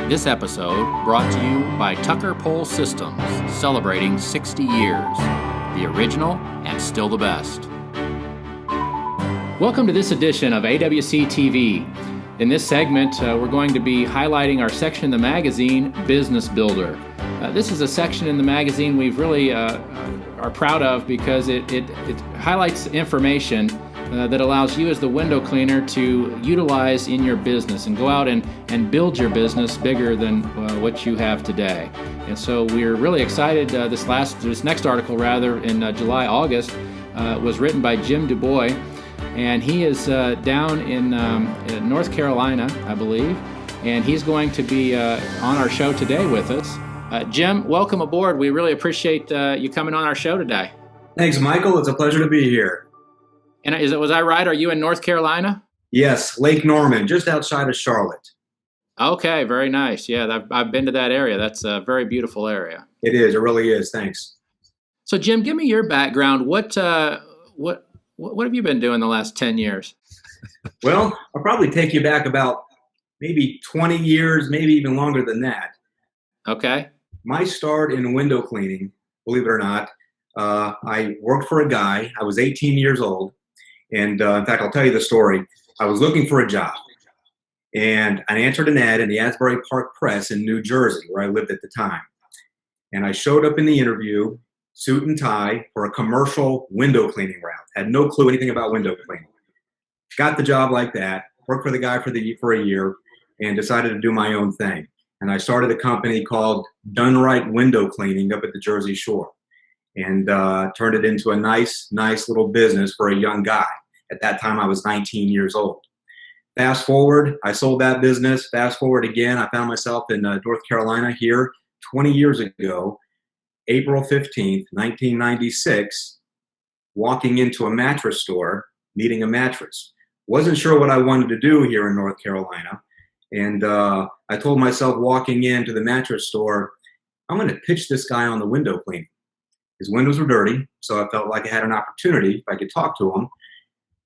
This episode brought to you by Tucker Pole Systems, celebrating 60 years. The original and still the best. Welcome to this edition of AWC TV. In this segment, we're going to be highlighting our section in the magazine, Business Builder. This is a section in the magazine we've really are proud of because it highlights information that allows you as the window cleaner to utilize in your business and go out and build your business bigger than what you have today. And so we're really excited. This next article, in July, August, was written by Jim DuBois, and he is down in North Carolina, I believe, and he's going to be on our show today with us. Jim, welcome aboard. We really appreciate you coming on our show today. Thanks, Michael. It's a pleasure to be here. And was I right? Are you in North Carolina? Yes, Lake Norman, just outside of Charlotte. Okay, very nice. Yeah, I've been to that area. That's a very beautiful area. It is. It really is. Thanks. So, Jim, give me your background. What have you been doing the last 10 years? Well, I'll probably take you back about maybe 20 years, maybe even longer than that. Okay. My start in window cleaning, believe it or not, I worked for a guy. I was 18 years old. And in fact, I'll tell you the story. I was looking for a job, and I answered an ad in the Asbury Park Press in New Jersey, where I lived at the time. And I showed up in the interview, suit and tie, for a commercial window cleaning route. Had no clue anything about window cleaning. Got the job like that, worked for the guy for a year, and decided to do my own thing. And I started a company called Done Right Window Cleaning up at the Jersey Shore, and turned it into a nice little business for a young guy. At that time, I was 19 years old. Fast forward, I sold that business. Fast forward again, I found myself in North Carolina here 20 years ago, April 15th, 1996, walking into a mattress store, needing a mattress. Wasn't sure what I wanted to do here in North Carolina. And I told myself walking into the mattress store, I'm going to pitch this guy on the window cleaning. His windows were dirty, so I felt like I had an opportunity if I could talk to him.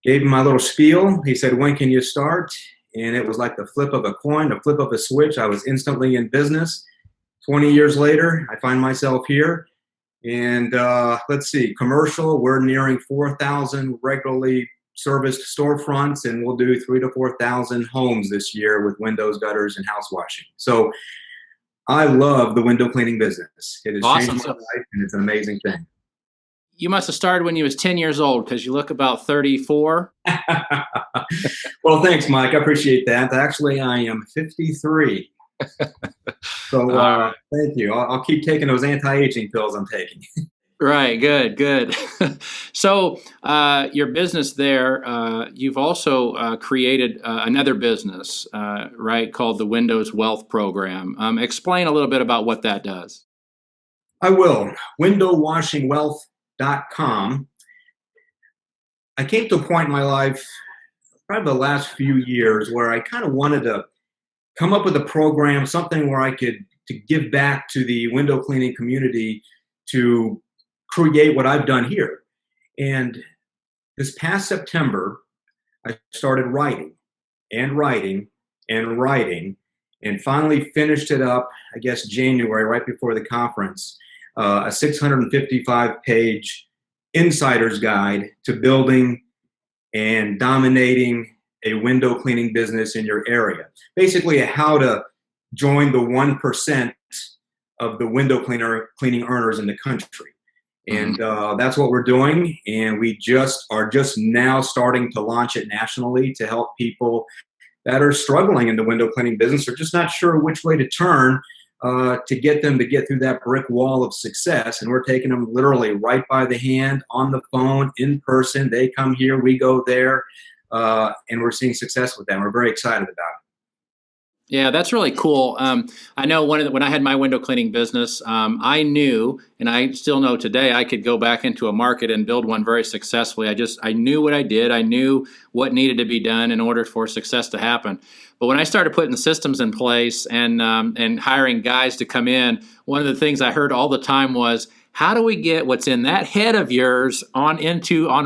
Gave him my little spiel. He said, when can you start? And it was like the flip of a coin, the flip of a switch. I was instantly in business. 20 years later, I find myself here. And let's see, commercial, we're nearing 4,000 regularly serviced storefronts, and we'll do 3,000 to 4,000 homes this year with windows, gutters, and house washing. So I love the window cleaning business. It has changed my life, and it's an amazing thing. You must have started when you was 10 years old because you look about 34. Well, thanks, Mike. I appreciate that. Actually, I am 53. So thank you. I'll keep taking those anti-aging pills I'm taking. Right. Good. So your business there, you've also created another business, right, called the Windows Wealth Program. Explain a little bit about what that does. I will. Windowwashingwealth.com. I came to a point in my life, probably the last few years, where I kind of wanted to come up with a program, something where I could to give back to the window cleaning community to create what I've done here. And this past September, I started writing, and finally finished it up, I guess, January, right before the conference. A 655-page insider's guide to building and dominating a window cleaning business in your area. Basically, how to join the 1% of the window cleaning earners in the country. And that's what we're doing. And we are just now starting to launch it nationally to help people that are struggling in the window cleaning business or just not sure which way to turn to get them to get through that brick wall of success. And we're taking them literally right by the hand, on the phone, in person. They come here, we go there, and we're seeing success with them. We're very excited about it. Yeah, that's really cool. I know when I had my window cleaning business, I knew, and I still know today, I could go back into a market and build one very successfully. I knew what I did. I knew what needed to be done in order for success to happen. But when I started putting systems in place and hiring guys to come in, one of the things I heard all the time was, how do we get what's in that head of yours on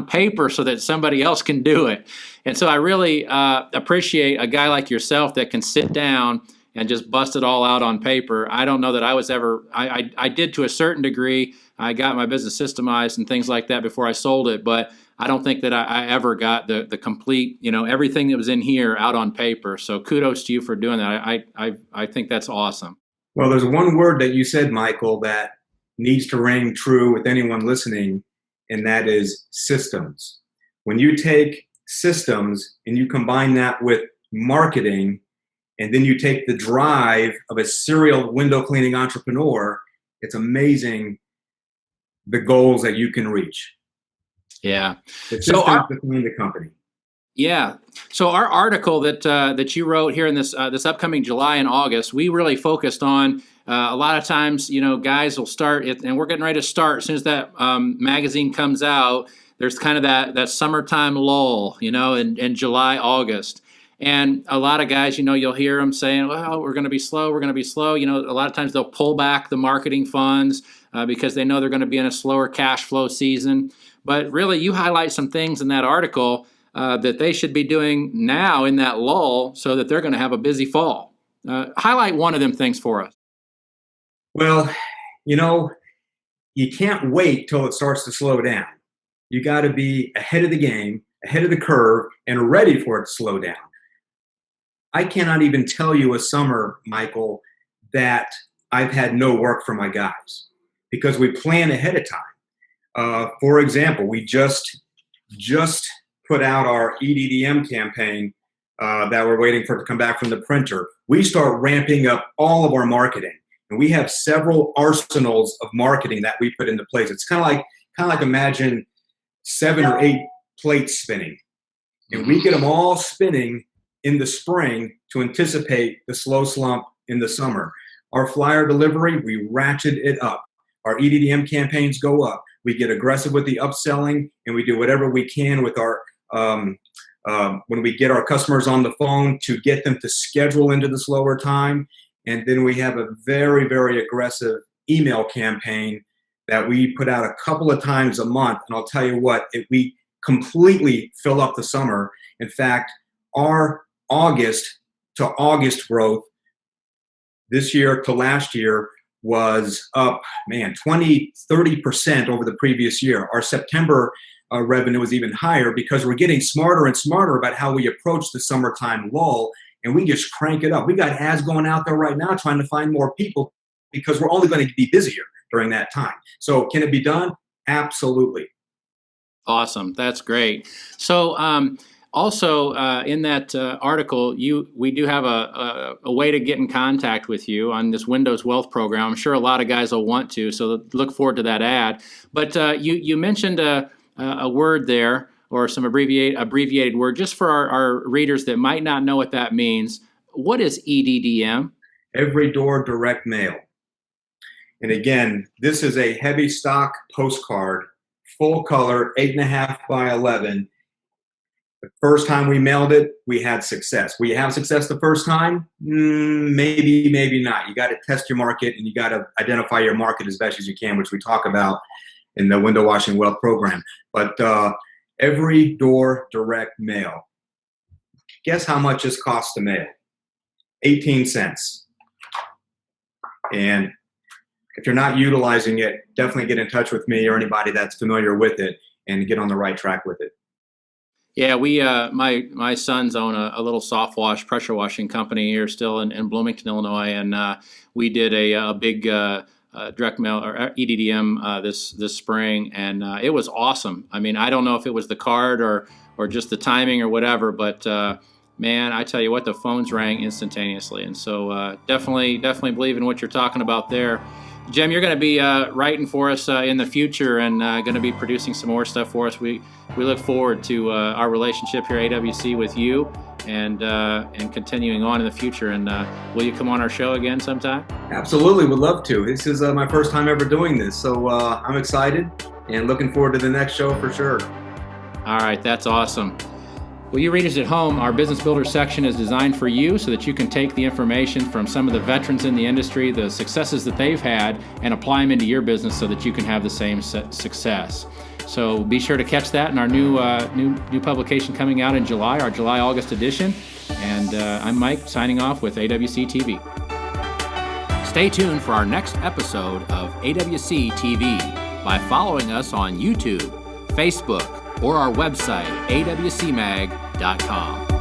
paper so that somebody else can do it? And so I really appreciate a guy like yourself that can sit down and just bust it all out on paper. I don't know that I was ever, I did to a certain degree. I got my business systemized and things like that before I sold it, but I don't think that I ever got the complete, everything that was in here out on paper. So kudos to you for doing that. I think that's awesome. Well, there's one word that you said, Michael, that needs to ring true with anyone listening, and that is systems. When you take systems and you combine that with marketing, and then you take the drive of a serial window cleaning entrepreneur, it's amazing the goals that you can reach. Yeah. The systems between the company. Yeah. So our article that you wrote here in this upcoming July and August, we really focused on a lot of times, guys will start it, and we're getting ready to start as soon as that magazine comes out. There's kind of that summertime lull, in July, August. And a lot of guys, you'll hear them saying, well, we're going to be slow. We're going to be slow. A lot of times they'll pull back the marketing funds because they know they're going to be in a slower cash flow season. But really, you highlight some things in that article that they should be doing now in that lull so that they're going to have a busy fall. Highlight one of them things for us. Well, you can't wait till it starts to slow down. You got to be ahead of the game, ahead of the curve, and ready for it to slow down. I cannot even tell you a summer, Michael, that I've had no work for my guys because we plan ahead of time. For example, we just put out our EDDM campaign that we're waiting for it to come back from the printer. We start ramping up all of our marketing, and we have several arsenals of marketing that we put into place. It's kind of like imagine 7 or 8 plates spinning, and we get them all spinning in the spring to anticipate the slow slump in the summer. Our flyer delivery, we ratchet it up. Our EDDM campaigns go up. We get aggressive with the upselling, and we do whatever we can with our when we get our customers on the phone to get them to schedule into the slower time. And then we have a very, very aggressive email campaign that we put out a couple of times a month. And I'll tell you what, we completely fill up the summer. In fact, our August to August growth this year to last year was up, 20-30% over the previous year. Our September revenue was even higher because we're getting smarter and smarter about how we approach the summertime lull, and we just crank it up. We got ads going out there right now trying to find more people because we're only going to be busier during that time. So can it be done? Absolutely. Awesome. That's great. So also in that article, we do have a way to get in contact with you on this Windows Wealth program. I'm sure a lot of guys will want to, so look forward to that ad. But you mentioned a word there, or some abbreviated word, just for our readers that might not know what that means. What is EDDM? Every Door Direct Mail. And again, this is a heavy stock postcard, full color, 8.5 by 11. The first time we mailed it, we had success. Will you have success the first time? Maybe, maybe not. You got to test your market, and you got to identify your market as best as you can, which we talk about in the Window Washing Wealth program. But Every Door Direct Mail. Guess how much this costs to mail? 18 cents. And if you're not utilizing it, definitely get in touch with me or anybody that's familiar with it and get on the right track with it. Yeah, we my sons own a little soft wash pressure washing company here still in Bloomington, Illinois, and we did a big direct mail or EDDM this spring, and it was awesome. I mean, I don't know if it was the card or just the timing or whatever, but man, I tell you what, the phones rang instantaneously, and so definitely believe in what you're talking about there. Jim, you're going to be writing for us in the future and going to be producing some more stuff for us. We look forward to our relationship here at AWC with you and continuing on in the future. And will you come on our show again sometime? Absolutely, would love to. This is my first time ever doing this, so I'm excited and looking forward to the next show for sure. All right, that's awesome. Well, you readers at home, our Business Builder section is designed for you so that you can take the information from some of the veterans in the industry, the successes that they've had, and apply them into your business so that you can have the same success. So be sure to catch that in our new publication coming out in July, our July-August edition. And I'm Mike, signing off with AWC TV. Stay tuned for our next episode of AWC TV by following us on YouTube, Facebook, or our website, awcmag.com.